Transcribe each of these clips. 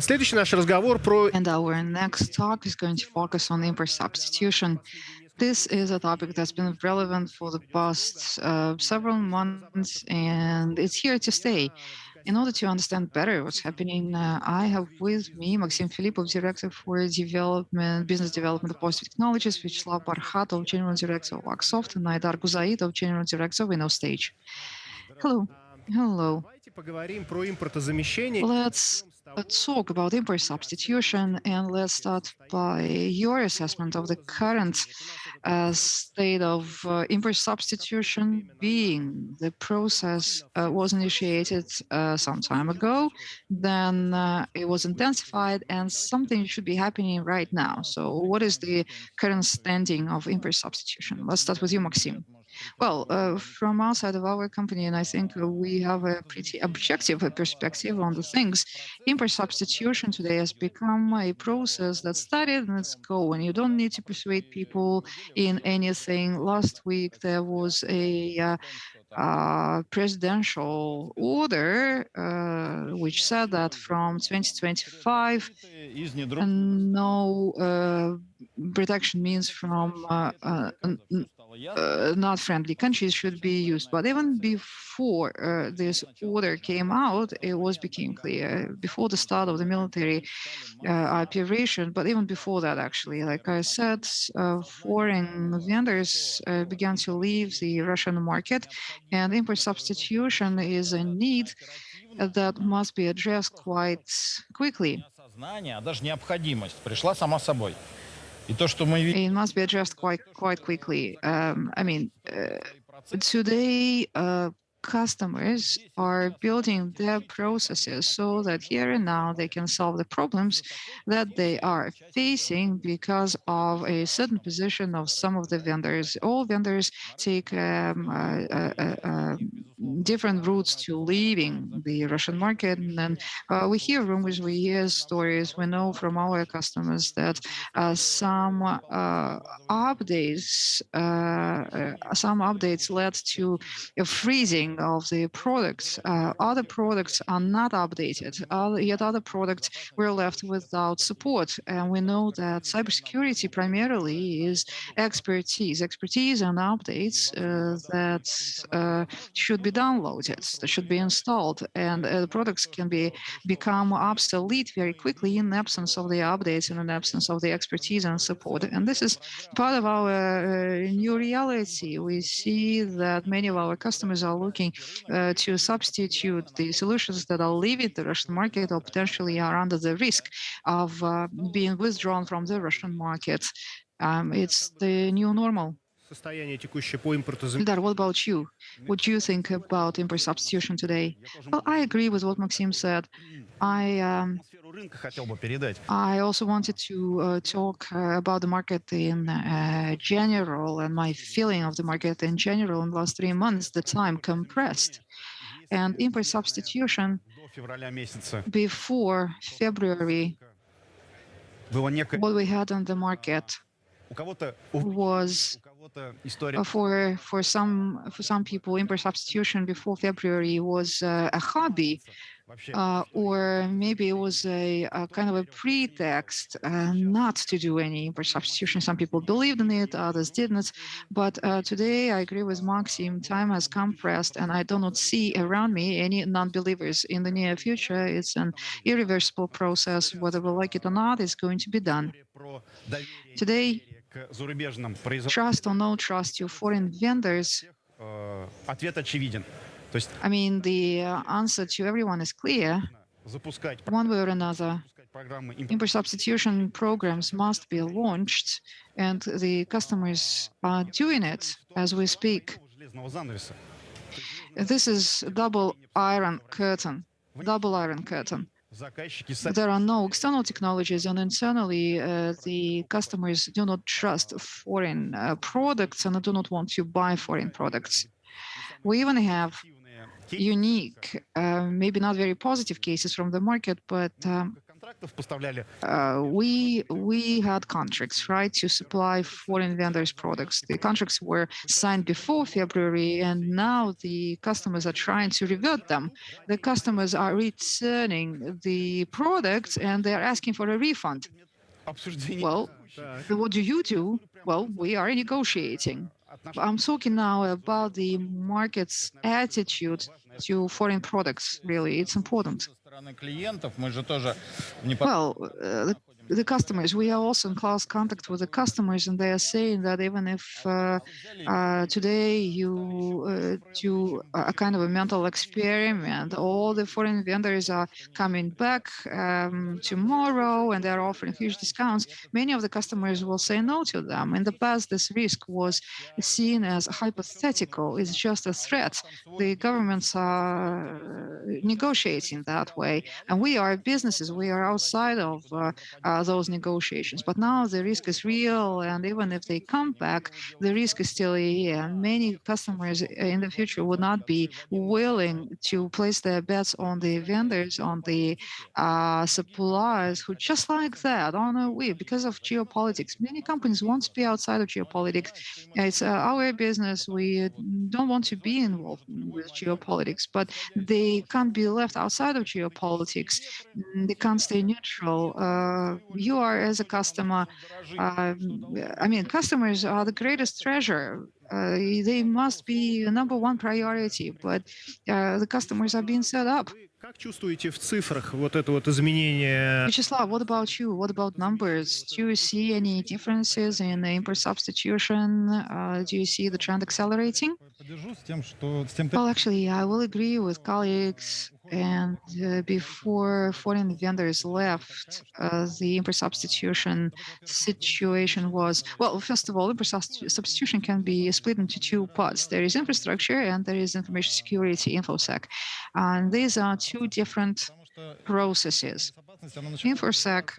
Следующий наш разговор про... And our next talk is going to focus on import substitution. This is a topic that's been relevant for the past several months, and it's here to stay. In order to understand better what's happening, I have with me Maxim Filipov, Director for Business Development of Positive Technologies, Vyacheslav Barkhatov, General Director of Aksoft, and Aidar Guzaitov, General Director of InnoStage. Hello. Hello. Давайте поговорим про импортозамещение. Let's talk about import substitution, and let's start by your assessment of the current state of import substitution, being the process was initiated some time ago, then it was intensified, and something should be happening right now. So what is the current standing of import substitution? Let's start with you, Maxim. Well, from outside of our company, and I think we have a pretty objective perspective on the things, import substitution today has become a process that started and it's going. You don't need to persuade people in anything. Last week, there was a presidential order which said that from 2025, no protection means from not friendly countries should be used. But even before this order came out, it became clear before the start of the military operation. But even before that, actually, like I said, foreign vendors began to leave the Russian market, and import substitution is a need that must be addressed quite quickly. It must be addressed quite quickly. Today, customers are building their processes so that here and now they can solve the problems that they are facing because of a certain position of some of the vendors. All vendors take different routes to leaving the Russian market. And then we hear rumors, we hear stories, we know from our customers that some updates led to a freezing of the products. Other products are not updated, yet other products were left without support. And we know that cybersecurity primarily is expertise and updates that should be downloaded, that should be installed, and the products can become obsolete very quickly in absence of the updates and in absence of the expertise and support. And this is part of our new reality. We see that many of our customers are looking to substitute the solutions that are leaving the Russian market or potentially are under the risk of being withdrawn from the Russian market. It's the new normal. Ildar, what about you? What do you think about import substitution today? Well, I agree with what Maxim said. I also wanted to talk about the market in general and my feeling of the market in general. In the last 3 months, the time compressed. And import substitution before February, what we had on the market was for some people, import substitution before February was a hobby, or maybe it was a kind of a pretext not to do any import substitution. Some people believed in it, others didn't. But today, I agree with Maxim, time has compressed, and I do not see around me any non-believers. In the near future, it's an irreversible process. Whether we like it or not, it's going to be done. Today, trust or no trust to foreign vendors, the answer to everyone is clear. One way or another, import substitution programs must be launched, and the customers are doing it as we speak. This is double iron curtain. There are no external technologies, and internally, the customers do not trust foreign products and do not want to buy foreign products. We even have unique, maybe not very positive cases from the market, but контрактов поставляли. We had contracts, right, to supply foreign vendors products. The contracts were signed before February, and now the customers are trying to revert them. The customers are returning the products, and they are asking for a refund. Обсуждение. Well, what do you do? Well, we are negotiating. I'm talking now about the market's attitude to foreign products. Really, it's important. Со стороны клиентов мы же тоже в Well, the customers, we are also in close contact with the customers, and they are saying that even if today you do a kind of a mental experiment, all the foreign vendors are coming back tomorrow and they're offering huge discounts, many of the customers will say no to them. In the past, this risk was seen as hypothetical, it's just a threat. The governments are negotiating that way, and we are businesses, we are outside of those negotiations. But now the risk is real, and even if they come back, the risk is still here. And many customers in the future would not be willing to place their bets on the vendors, on the suppliers who just like that on a whim because of geopolitics. Many companies want to be outside of geopolitics. It's our business. We don't want to be involved with geopolitics, but they can't be left outside of geopolitics. They can't stay neutral. You are, as a customer, customers are the greatest treasure. They must be the number one priority, but the customers are being set up. Как чувствуете в цифрах вот это вот изменение? Vyacheslav, what about you? What about numbers? Do you see any differences in the import substitution? Do you see the trend accelerating? поддержу с тем, что с тем. Well, actually, I will agree with colleagues. And before foreign vendors left, the import substitution situation was, well, first of all, import substitution can be split into two parts. There is infrastructure and there is information security, InfoSec. And these are two different processes. InfoSec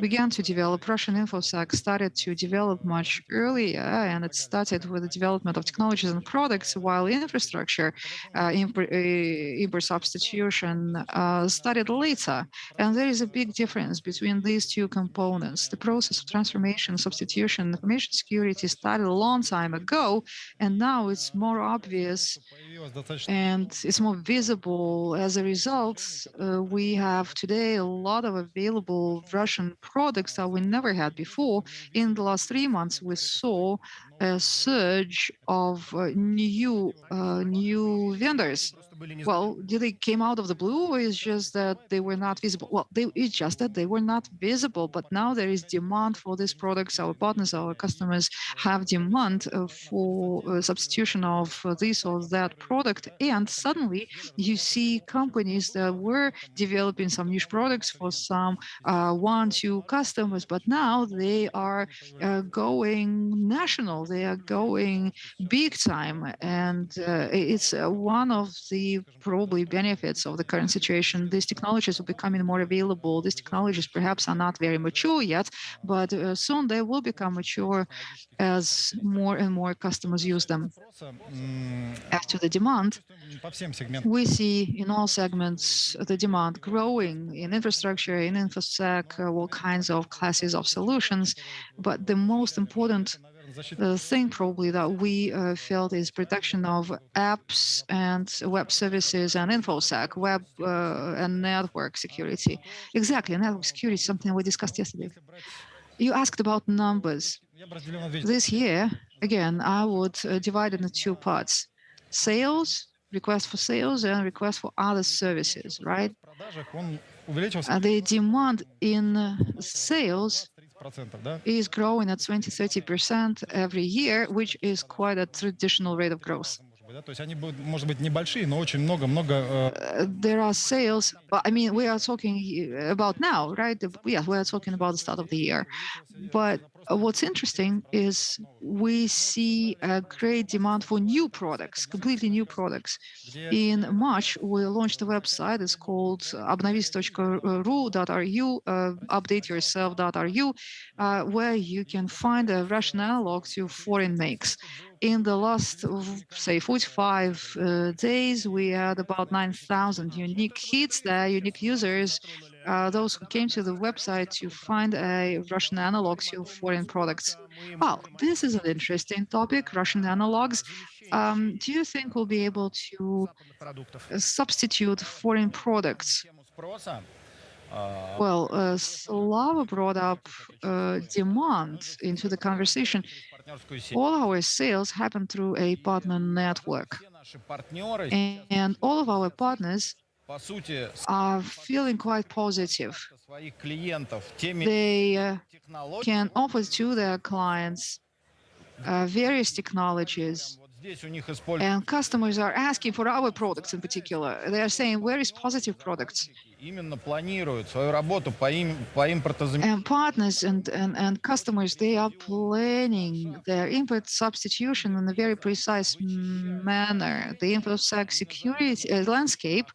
began to develop, Russian InfoSec started to develop much earlier, and it started with the development of technologies and products, while infrastructure, import substitution, started later. And there is a big difference between these two components. The process of transformation, substitution, information security started a long time ago, and now it's more obvious and it's more visible. As a result, we have today a lot of available Russian products that we never had before. In the last 3 months, we saw a surge of new vendors. Well, did they came out of the blue, or is just that they were not visible? Well, it's just that they were not visible, but now there is demand for these products. Our partners, our customers have demand for substitution of this or that product, and suddenly you see companies that were developing some niche products for some 1-2 customers, but now they are going national. They are going big time, and it's one of the probably benefits of the current situation. These technologies are becoming more available. These technologies perhaps are not very mature yet, but soon they will become mature as more and more customers use them. As to the demand, we see in all segments the demand growing in infrastructure, in InfoSec, all kinds of classes of solutions. But the most important thing probably that we felt is protection of apps and web services and InfoSec, web and network security. Exactly, network security is something we discussed yesterday. You asked about numbers. This year, again, I would divide it into two parts. Sales, request for sales, and request for other services, right? The demand in sales is growing at 20-30% every year, which is quite a traditional rate of growth. There are sales, but I mean, we are talking about now, right? Yeah, we are talking about the start of the year. But what's interesting is we see a great demand for new products, completely new products. In March, we launched a website. It's called обновись.ru.ru, updateyourself.ru, where you can find a Russian analog to foreign makes. In the last, say, 45 days, we had about 9,000 unique hits there, unique users those who came to the website to find a Russian analog to foreign products. Well, this is an interesting topic, Russian analogs. Do you think we'll be able to западных продуктов. substitute foreign products? Тему спроса. Well, Slava brought up demand into the conversation. Партнерскую сеть. All our sales happen through a partner network, Все наши партнеры and all of our partners по сути are feeling quite positive. своих клиентов теми They технологиями. can offer to their clients various technologies, Вот здесь у них используют and customers are asking for our products in particular. They are saying, where is positive products? именно планируют свою работу по импортозамещению. And partners and customers, they are planning their import substitution in a very precise manner. The InfoSec security landscape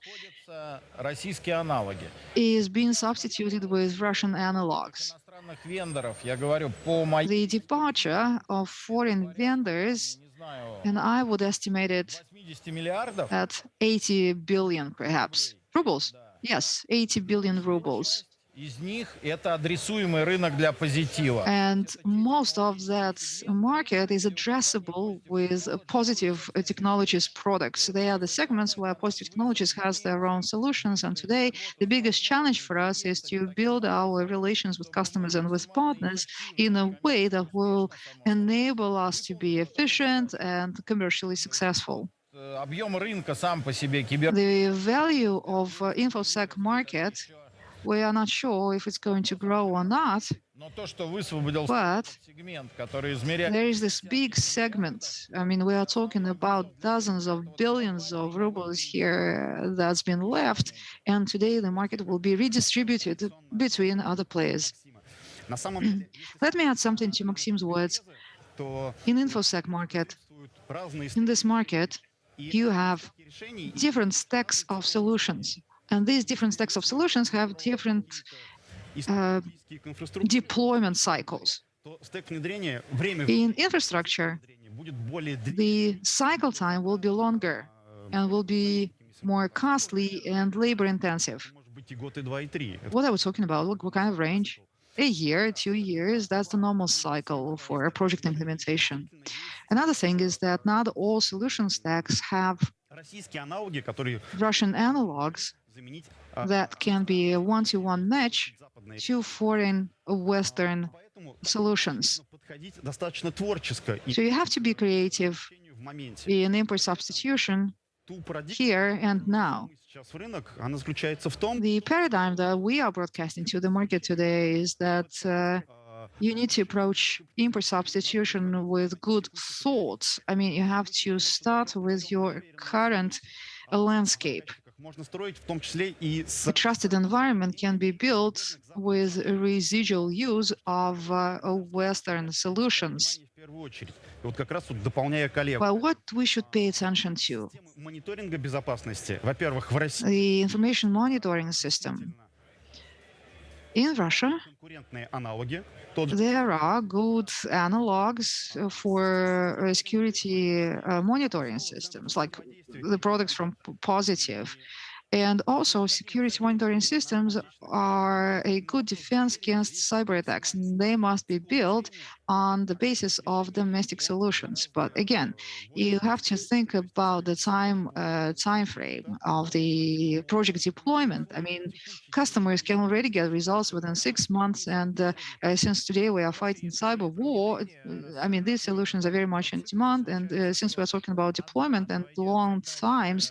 Находятся российские аналоги. is being substituted with Russian analogs. Иностранных вендоров, я говорю, по моим, The departure of foreign vendors, не знаю, and I would estimate it 80 миллиардов, at 80 billion, perhaps. Rubles. Yes, 80 billion rubles. из них это адресуемый рынок для позитива. And most of that market is addressable with positive technologies products. They are the segments where positive technologies has their own solutions. And today, the biggest challenge for us is to build our relations with customers and with partners in a way that will enable us to be efficient and commercially successful. Объем рынка сам по себе кибер. The value of InfoSec market, we are not sure if it's going to grow or not, Но то, что высвободился but сегмент, который измеряет there is this big segment. I mean, we are talking about dozens of billions of rubles here that's been left, and today the market will be redistributed between other players. на самом деле, Let me add something to Maxim's words. то In InfoSec market, существуют разные in this market, you have решений. different stacks of solutions, and these different stacks of solutions have different Исторические к инфраструктуре, deployment cycles. то стек внедрения, время In infrastructure, внедрения будет более длинным. the cycle time will be longer and will be more costly and labor intensive. Может быть и год, и два, и три. Это What are we talking about? What kind of range? A year, 2 years, that's the normal cycle for a project implementation. Another thing is that not all solution stacks have российские аналоги, которые Russian analogs заменить that can be a one-to-one match западные. to foreign Western Поэтому solutions. нужно подходить достаточно творческо и So you have to be creative в моменте. in import substitution Ту парадигму, here and now. сейчас в рынок, она заключается в том, The paradigm that we are broadcasting to the market today is that you need to approach import substitution with good thoughts. I mean, you have to start with your current landscape. можно строить в том числе и с A trusted environment can be built with a residual use of Western solutions. в первую очередь. И вот как раз вот дополняя коллегу, Well, what we should pay attention to, система мониторинга безопасности, во-первых, в России the information monitoring system. In Russia, конкурентные аналоги, тот же there are good analogs for security monitoring systems, like the products from Positive. And also, security monitoring systems are a good defense against cyber attacks. And they must be built on the basis of domestic solutions. But again, you have to think about the time frame of the project deployment. I mean, customers can already get results within 6 months. And since today we are fighting cyber war, I mean, these solutions are very much in demand. And since we are talking about deployment and long times,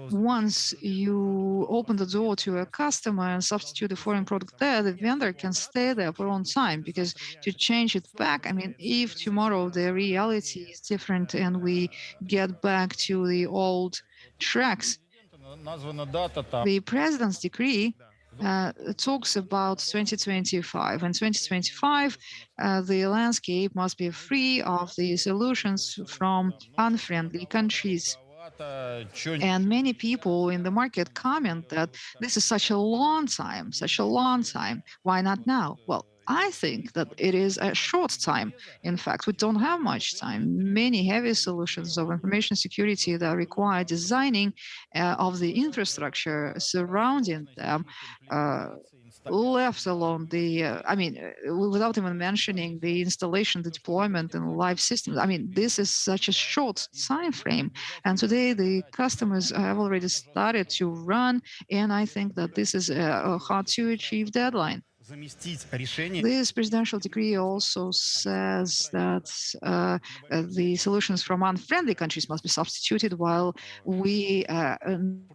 once you open the door to a customer and substitute a foreign product there, the vendor can stay there for a long time, because to change it back, I mean, if tomorrow the reality is different and we get back to the old tracks, названа дата там, the president's decree talks about 2025. In 2025, the landscape must be free of the solutions from unfriendly countries. чё And many people in the market comment that this is such a long time, such a long time. Why not now? Well, I think that it is a short time. In fact, we don't have much time. Many heavy solutions of information security that require designing of the infrastructure surrounding them. Left alone without even mentioning the installation, the deployment, and live systems. I mean, this is such a short time frame. And today, the customers have already started to run, and I think that this is a hard to achieve deadline. This presidential decree also says that the solutions from unfriendly countries must be substituted, while we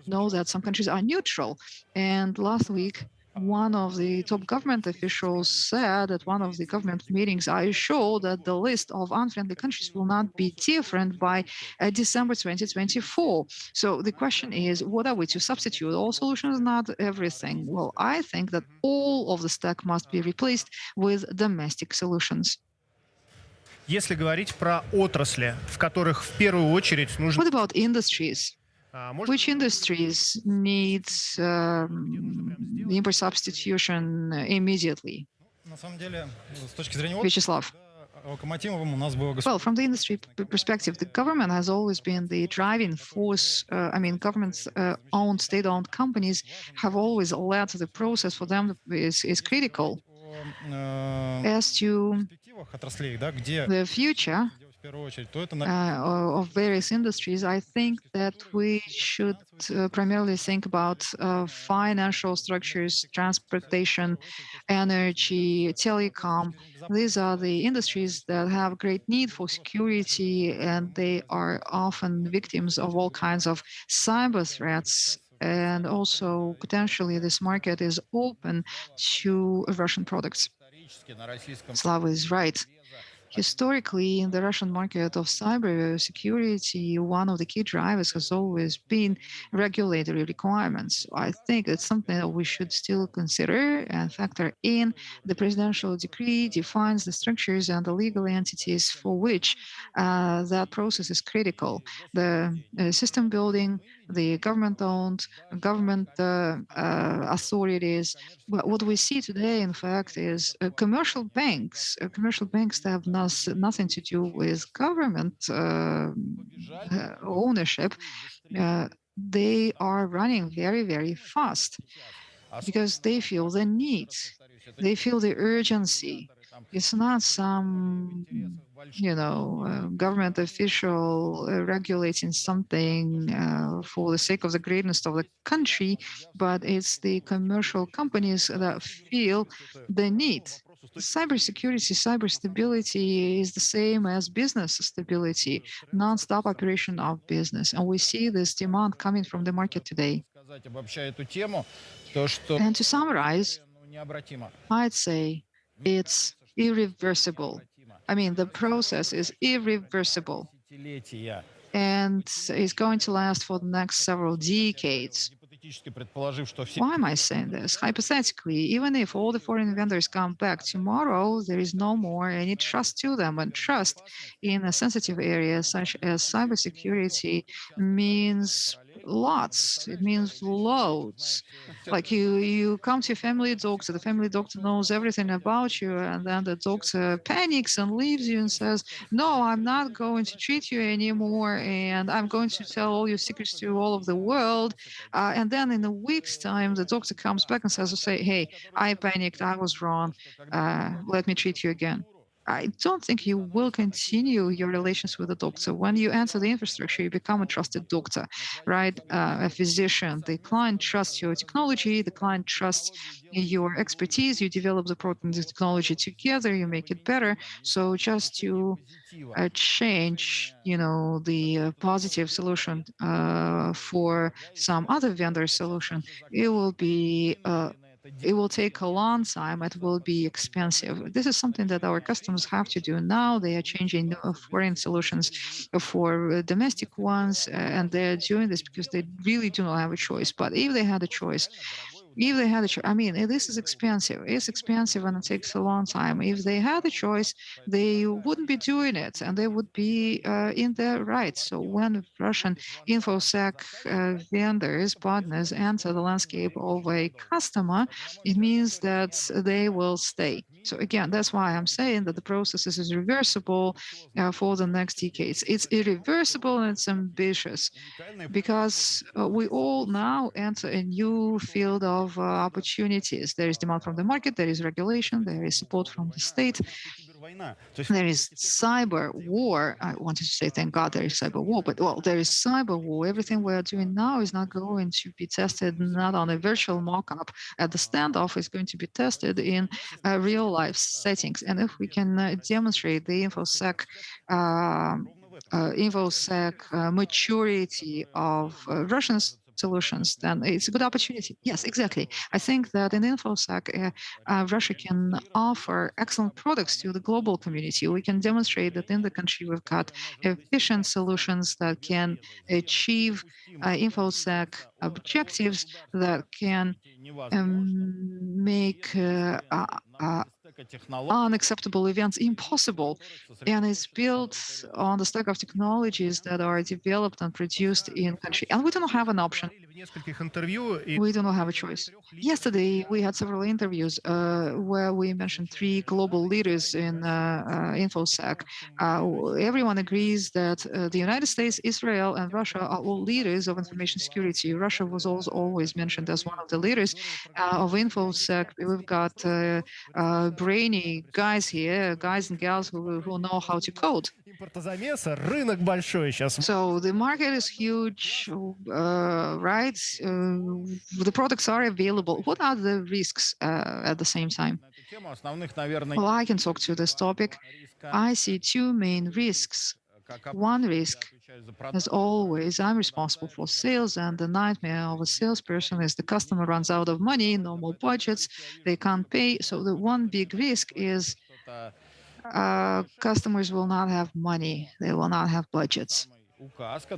know that some countries are neutral. And last week, one of the top government officials said at one of the government meetings, I show that the list of unfriendly countries will not be different by December 2024. So the question is, what are we to substitute? All solutions, not everything. Well, I think that all of the stack must be replaced with domestic solutions. Если говорить про отрасли, в которых в первую очередь нужно... What about industries? Можно Which industries need import substitution immediately? На самом деле, с точки зрения Vyacheslav. локомотивом у нас было Well, from the industry perspective, the government has always been the driving force. Governments owned, state-owned companies have always led the process. For them is critical. As to отраслей, да, где the future в первую очередь, то это of various industries, I think that we should primarily think about financial structures, transportation, energy, telecom. These are the industries that have great need for security, and they are often victims of all kinds of cyber threats. And also, potentially, this market is open to Russian products. Slava is right. Historically, in the Russian market of cyber security, one of the key drivers has always been regulatory requirements. I think it's something that we should still consider and factor in. The presidential decree defines the structures and the legal entities for which that process is critical. The system building, the government-owned, government authorities. What we see today, in fact, is commercial banks. Commercial banks that have nothing to do with government ownership. They are running very, very fast because they feel the need. They feel the urgency. It's not some, government official regulating something for the sake of the greatness of the country, but it's the commercial companies that feel the need. Cybersecurity, cyber stability is the same as business stability, non-stop operation of business. And we see this demand coming from the market today. And to summarize, I'd say it's irreversible. I mean, the process is irreversible and is going to last for the next several decades. Why am I saying this? Hypothetically, even if all the foreign vendors come back tomorrow, there is no more any trust to them. And trust in a sensitive area such as cybersecurity means lots. It means loads. Like you come to your family doctor, the family doctor knows everything about you, and then the doctor panics and leaves you and says, no, I'm not going to treat you anymore, and I'm going to tell all your secrets to all of the world. And then in a week's time, the doctor comes back and says, hey, I panicked, I was wrong, let me treat you again. I don't think you will continue your relations with the doctor. When you enter the infrastructure, you become a trusted doctor, right? A physician. The client trusts your technology. The client trusts your expertise. You develop the product and the technology together. You make it better. So just to change, the positive solution for some other vendor solution, it will be it will take a long time. It will be expensive. This is something that our customers have to do now. They are changing foreign solutions for domestic ones, and they're doing this because they really do not have a choice. But if they had a choice, If they had a choice, I mean, this is expensive. It's expensive and it takes a long time. If they had a choice, they wouldn't be doing it, and they would be in their rights. So when Russian infosec vendors, partners enter the landscape of a customer, it means that they will stay. So again, that's why I'm saying that the process is reversible for the next decades. It's irreversible and it's ambitious because we all now enter a new field of opportunities. There is demand from the market, there is regulation, there is support from the state, there is cyber war. I wanted to say, thank God there is cyber war, but well, there is cyber war. Everything we are doing now is not going to be tested not on a virtual mock-up at the standoff, is going to be tested in real life settings. And if we can demonstrate the infosec maturity of Russian solutions, then it's a good opportunity. Yes, exactly. I think that in InfoSec, Russia can offer excellent products to the global community. We can demonstrate that in the country we've got efficient solutions that can achieve InfoSec objectives, that can make unacceptable events impossible, and is built on the stack of technologies that are developed and produced in country. And we don't have an option. We do not have a choice. Yesterday, we had several interviews where we mentioned three global leaders in InfoSec. Everyone agrees that the United States, Israel, and Russia are all leaders of information security. Russia was also always mentioned as one of the leaders of InfoSec. We've got brainy guys here, guys and gals who know how to code. So the market is huge, right? The products are available. What are the risks at the same time? Well, I can talk to this topic. I see two main risks. One risk, as always, I'm responsible for sales, and the nightmare of a salesperson is the customer runs out of money, normal budgets, they can't pay. So the one big risk is customers will not have money, they will not have budgets. But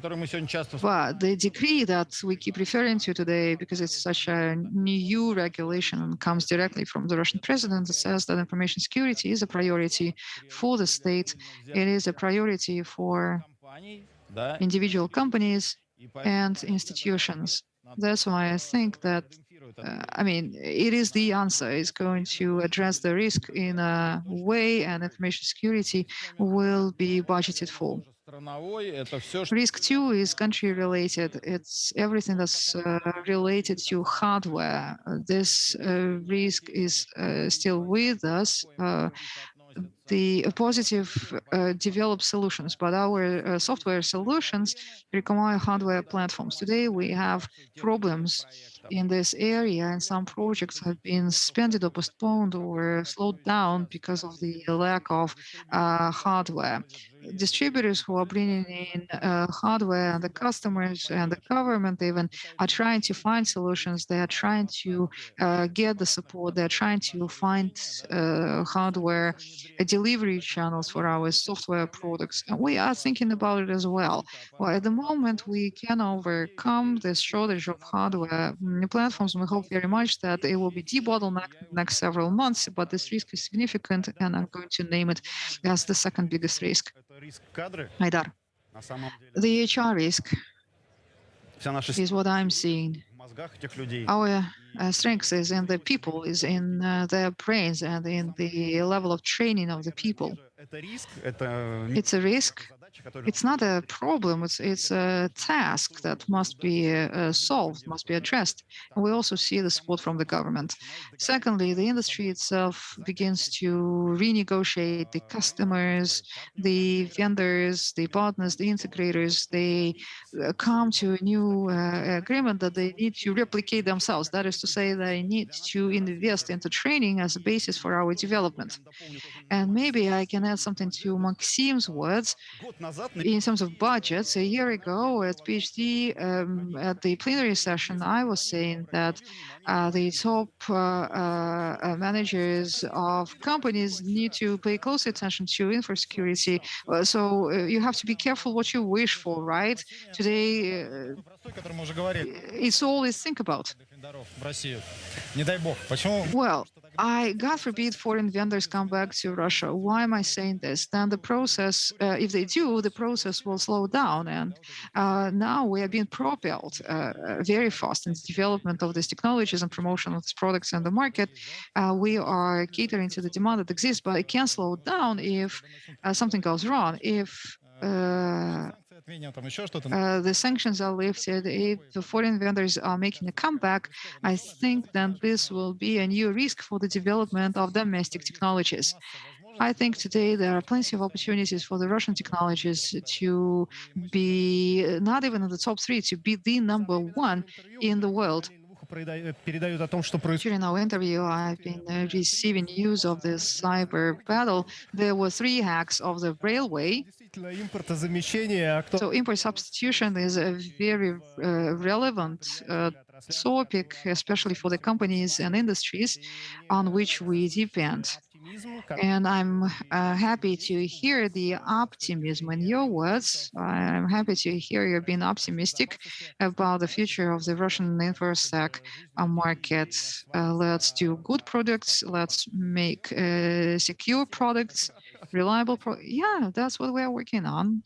the decree that we keep referring to today, because it's such a new regulation and comes directly from the Russian president, that says that information security is a priority for the state. It is a priority for individual companies and institutions. That's why I think that, it is the answer. It's going to address the risk in a way, and information security will be budgeted for. Risk two is country related. It's everything that's related to hardware. This risk is still with us. The positive developed solutions, but our software solutions require hardware platforms. Today, we have problems in this area, and some projects have been suspended or postponed or slowed down because of the lack of hardware. Distributors who are bringing in hardware, and the customers and the government even are trying to find solutions. They are trying to get the support. They're trying to find hardware delivery channels for our software products. And we are thinking about it as well. Well, at the moment, we can overcome this shortage of hardware platforms. We hope very much that it will be debottlenecked in the next several months, but this risk is significant, and I'm going to name it as the second biggest risk. Aidar, the HR risk is what I'm seeing. Our strength is in the people, is in their brains, and in the level of training of the people. It's a risk. It's not a problem. It's a task that must be solved, must be addressed. And we also see the support from the government. Secondly, the industry itself begins to renegotiate the customers, the vendors, the partners, the integrators. They come to a new agreement that they need to replicate themselves. That is to say, they need to invest into training as a basis for our development. And maybe I can add something to Maxim's words. In terms of budgets, a year ago at PhD, at the plenary session, I was saying that the top managers of companies need to pay close attention to infosecurity. So you have to be careful what you wish for, right? Today, it's all they think about. здоров, в Россию. Не дай бог. Почему? Well, God forbid foreign vendors come back to Russia. Why am I saying this? Then the process, if they do, the process will slow down. And now we are being propelled very fast in the development of these technologies and promotion of these products in the market. We are catering to the demand that exists, but it can slow down if something goes wrong. If Санкции отменят, там еще что-то. the sanctions are lifted, if the foreign vendors are making a comeback, I think then this will be a new risk for the development of domestic technologies. I think today there are plenty of opportunities for the Russian technologies to be not even in the top three, to be the number one in the world. Передают о том, что происходит. During our interview, I've been receiving news of this cyber battle. There were 3 hacks of the railway. Действительно, импортозамещение, So import substitution is a very relevant topic, especially for the companies and industries on which we depend. And I'm happy to hear the optimism in your words. I'm happy to hear you're being optimistic about the future of the Russian infosec market. Let's do good products. Let's make secure products, reliable. Yeah, that's what we're working on.